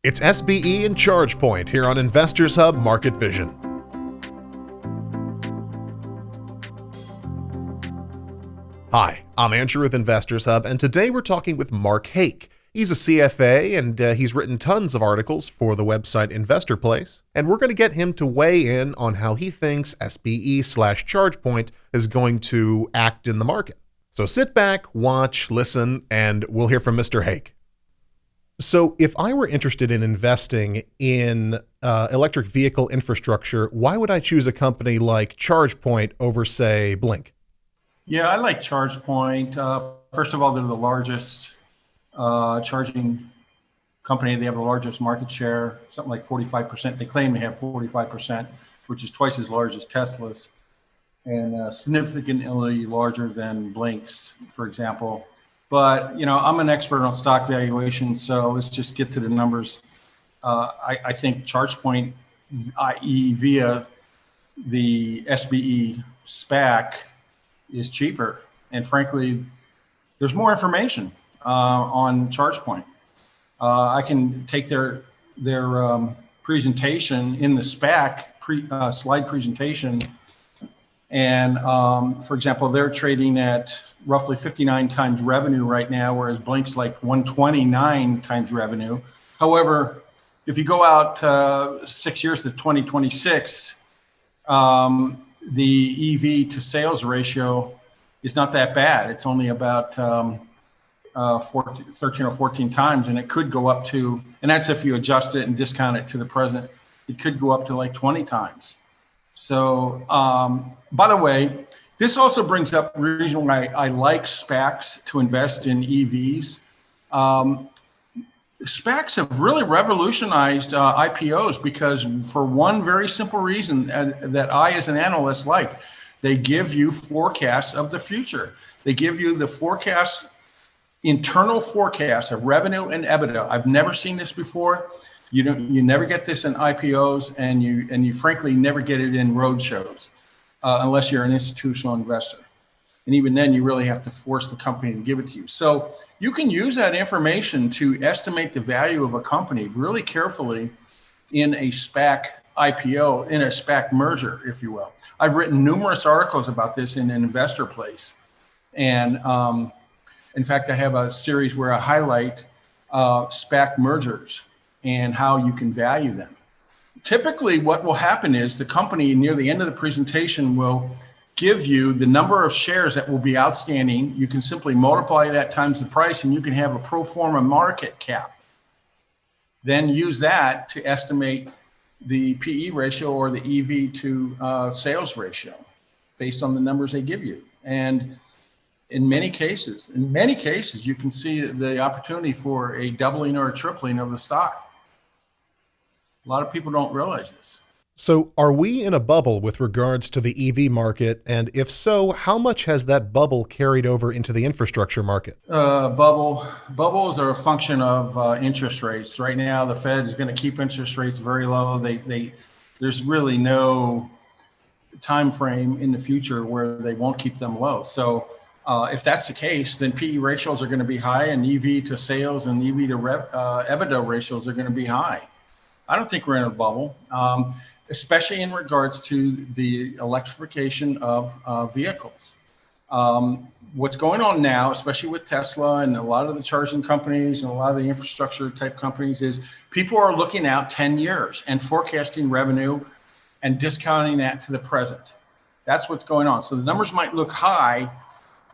It's SBE and ChargePoint here on Investors Hub Market Vision. Hi, I'm Andrew with Investors Hub, and today we're talking with Mark Hake. He's a CFA, and he's written tons of articles for the website InvestorPlace, and we're going to get him to weigh in on how he thinks SBE/ChargePoint is going to act in the market. So sit back, watch, listen, and we'll hear from Mr. Hake. So if I were interested in investing in electric vehicle infrastructure, why would I choose a company like ChargePoint over, say, Blink? Yeah, I like ChargePoint. First of all, they're the largest charging company. They have the largest market share, something like 45%. They claim they have 45%, which is twice as large as Tesla's, and significantly larger than Blink's, for example. But, you know, I'm an expert on stock valuation, so let's just get to the numbers. I think ChargePoint, i.e. via the SBE SPAC, is cheaper. And frankly, there's more information on ChargePoint. I can take their presentation in the SPAC slide presentation, and for example, they're trading at roughly 59 times revenue right now, whereas Blink's like 129 times revenue. However, if you go out 6 years to 2026, the EV to sales ratio is not that bad. It's only about 13 or 14 times, and it could go up to, and that's if you adjust it and discount it to the present, it could go up to like 20 times. So, by the way, this also brings up the reason why I like SPACs to invest in EVs. SPACs have really revolutionized IPOs because for one very simple reason that I, as an analyst, like. They give you forecasts of the future. They give you the forecasts, internal forecasts of revenue and EBITDA. I've never seen this before. You never get this in IPOs, and you frankly never get it in roadshows unless you're an institutional investor. And even then, you really have to force the company to give it to you. So you can use that information to estimate the value of a company really carefully in a SPAC IPO, in a SPAC merger, if you will. I've written numerous articles about this in InvestorPlace. And in fact, I have a series where I highlight SPAC mergers and how you can value them. Typically, what will happen is the company near the end of the presentation will give you the number of shares that will be outstanding. You can simply multiply that times the price, and you can have a pro forma market cap. Then use that to estimate the PE ratio or the EV to sales ratio based on the numbers they give you. And in many cases, you can see the opportunity for a doubling or a tripling of the stock. A lot of people don't realize this. So are we in a bubble with regards to the EV market? And if so, how much has that bubble carried over into the infrastructure market? Bubbles are a function of interest rates. Right now, the Fed is going to keep interest rates very low. There's really no time frame in the future where they won't keep them low. So if that's the case, then PE ratios are going to be high, and EV to sales and EV to EBITDA ratios are going to be high. I don't think we're in a bubble. Especially in regards to the electrification of vehicles. What's going on now, especially with Tesla and a lot of the charging companies and a lot of the infrastructure type companies, is people are looking out 10 years and forecasting revenue and discounting that to the present. That's what's going on. So the numbers might look high,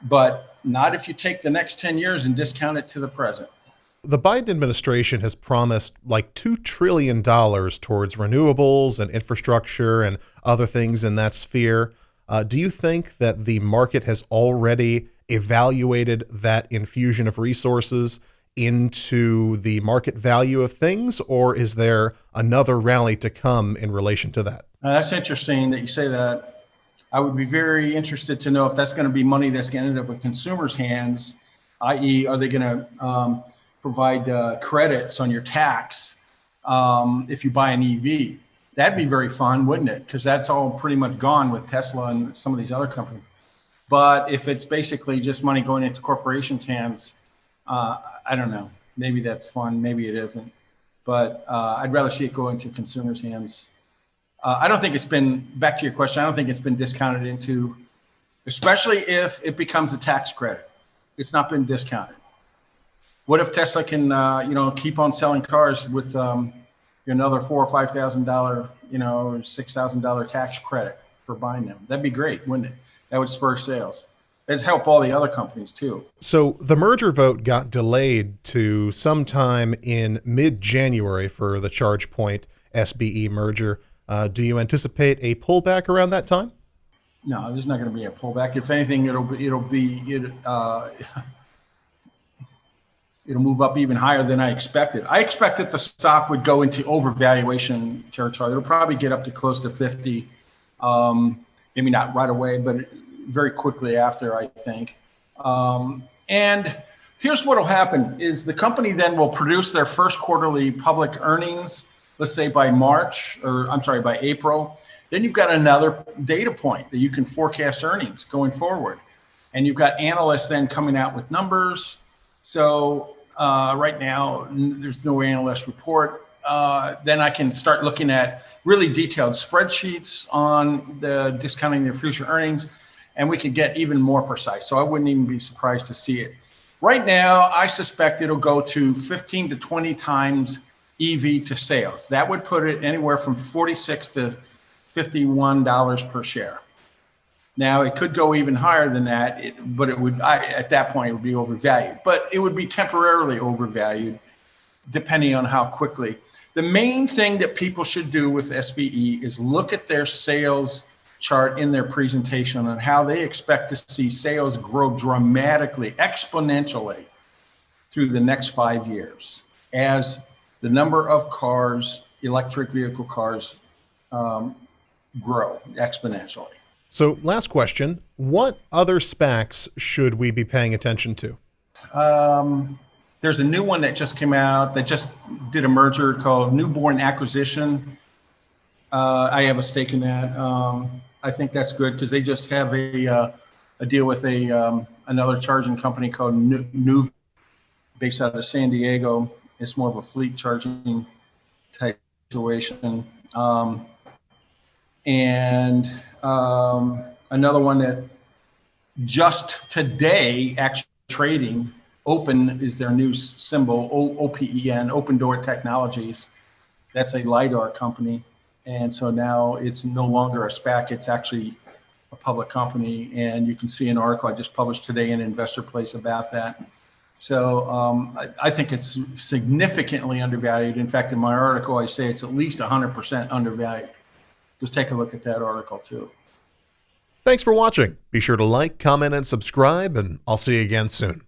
but not if you take the next 10 years and discount it to the present. The Biden administration has promised like $2 trillion towards renewables and infrastructure and other things in that sphere. Do you think that the market has already evaluated that infusion of resources into the market value of things, or is there another rally to come in relation to that? That's interesting that you say that. I would be very interested to know if that's going to be money that's going to end up in consumers' hands, i.e., are they going to provide credits on your tax if you buy an EV. That'd be very fun, wouldn't it? Because that's all pretty much gone with Tesla and some of these other companies. But if it's basically just money going into corporations' hands, I don't know. Maybe that's fun. Maybe it isn't. but I'd rather see it go into consumers' hands. I don't think it's been, back to your question, I don't think it's been discounted into, especially if it becomes a tax credit. It's not been discounted. What if Tesla can, keep on selling cars with another $4,000 or $5,000, $6,000 tax credit for buying them? That'd be great, wouldn't it? That would spur sales. It'd help all the other companies too. So the merger vote got delayed to sometime in mid-January for the ChargePoint SBE merger. Do you anticipate a pullback around that time? No, there's not going to be a pullback. If anything, it'll move up even higher than I expected. I expected the stock would go into overvaluation territory. It'll probably get up to close to 50, maybe not right away, but very quickly after, I think. And here's what will happen is the company then will produce their first quarterly public earnings, let's say by by April. Then you've got another data point that you can forecast earnings going forward. And you've got analysts then coming out with numbers. So right now, there's no analyst report. Then I can start looking at really detailed spreadsheets on the discounting their future earnings, and we could get even more precise. So I wouldn't even be surprised to see it. Right now, I suspect it'll go to 15 to 20 times EV to sales. That would put it anywhere from $46 to $51 per share. Now, it could go even higher than that, but at that point, it would be overvalued. But it would be temporarily overvalued, depending on how quickly. The main thing that people should do with SBE is look at their sales chart in their presentation on how they expect to see sales grow dramatically, exponentially through the next 5 years as the number of cars, electric vehicle cars, grow exponentially. So last question, what other SPACs should we be paying attention to? There's a new one that just came out that just did a merger called Newborn Acquisition. I have a stake in that. I think that's good because they just have a deal with another charging company called New, based out of San Diego. It's more of a fleet charging type situation. Another one that just today actually trading, Open is their new symbol, OPEN, Open Door Technologies. That's a LiDAR company. And so now it's no longer a SPAC, it's actually a public company. And you can see an article I just published today in InvestorPlace about that. So I think it's significantly undervalued. In fact, in my article, I say it's at least 100% undervalued. Just take a look at that article too. Thanks for watching. Be sure to like, comment, and subscribe, and I'll see you again soon.